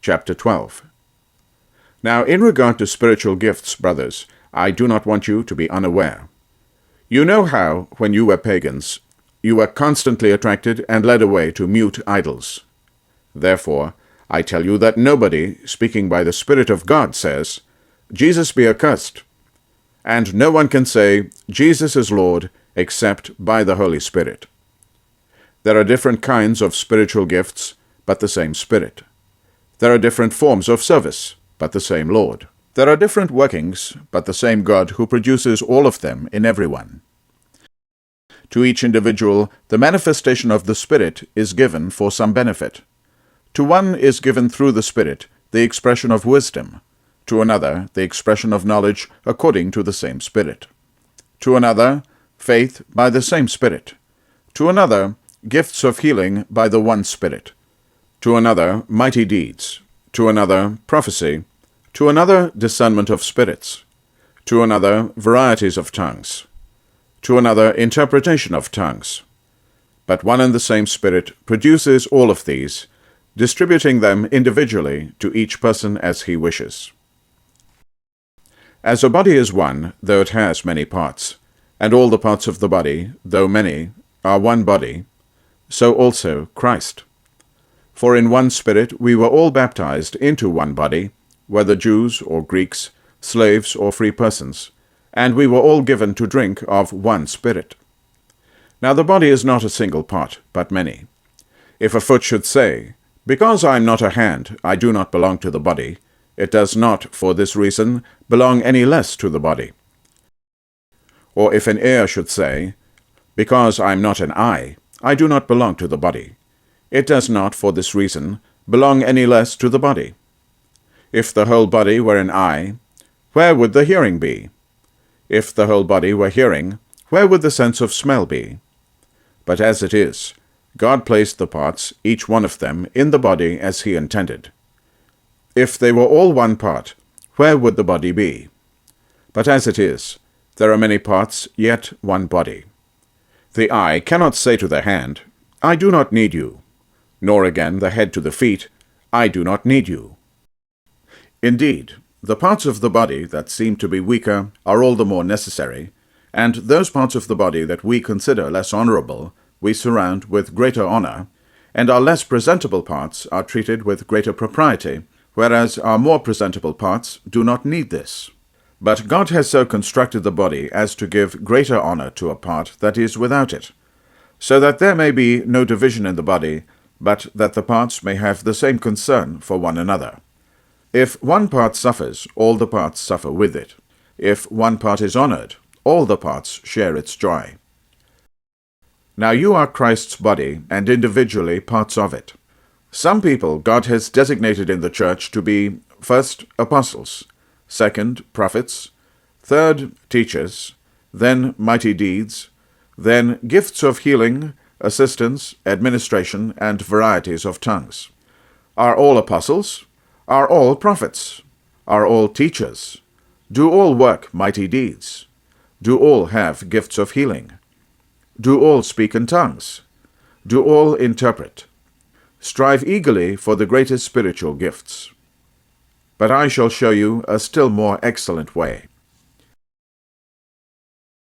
chapter 12. Now, in regard to spiritual gifts, brothers, I do not want you to be unaware. You know how, when you were pagans, you were constantly attracted and led away to mute idols. Therefore, I tell you that nobody, speaking by the Spirit of God, says, Jesus be accursed. And no one can say, Jesus is Lord, except by the Holy Spirit. There are different kinds of spiritual gifts, but the same Spirit. There are different forms of service, but the same Lord. There are different workings, but the same God who produces all of them in everyone. To each individual, the manifestation of the Spirit is given for some benefit. To one is given through the Spirit the expression of wisdom, to another the expression of knowledge according to the same Spirit, to another faith by the same Spirit, to another gifts of healing by the one Spirit, to another mighty deeds, to another prophecy, to another discernment of spirits, to another varieties of tongues, to another interpretation of tongues. But one and the same Spirit produces all of these, distributing them individually to each person as he wishes. As a body is one, though it has many parts, and all the parts of the body, though many, are one body, so also Christ. For in one Spirit we were all baptized into one body, whether Jews or Greeks, slaves or free persons, and we were all given to drink of one Spirit. Now the body is not a single part, but many. If a foot should say, because I am not a hand, I do not belong to the body, it does not, for this reason, belong any less to the body. Or if an ear should say, because I am not an eye, I do not belong to the body, it does not, for this reason, belong any less to the body. If the whole body were an eye, where would the hearing be? If the whole body were hearing, where would the sense of smell be? But as it is, God placed the parts, each one of them, in the body as he intended. If they were all one part, where would the body be? But as it is, there are many parts, yet one body. The eye cannot say to the hand, I do not need you, nor again the head to the feet, I do not need you. Indeed, the parts of the body that seem to be weaker are all the more necessary, and those parts of the body that we consider less honorable we surround with greater honor, and our less presentable parts are treated with greater propriety, whereas our more presentable parts do not need this. But God has so constructed the body as to give greater honor to a part that is without it, so that there may be no division in the body, but that the parts may have the same concern for one another. If one part suffers, all the parts suffer with it. If one part is honored, all the parts share its joy. Now you are Christ's body, and individually parts of it. Some people God has designated in the church to be, first, apostles, second, prophets, third, teachers, then mighty deeds, then gifts of healing, assistance, administration, and varieties of tongues. Are all apostles? Are all prophets? Are all teachers? Do all work mighty deeds? Do all have gifts of healing? Do all speak in tongues? Do all interpret? Strive eagerly for the greatest spiritual gifts. But I shall show you a still more excellent way.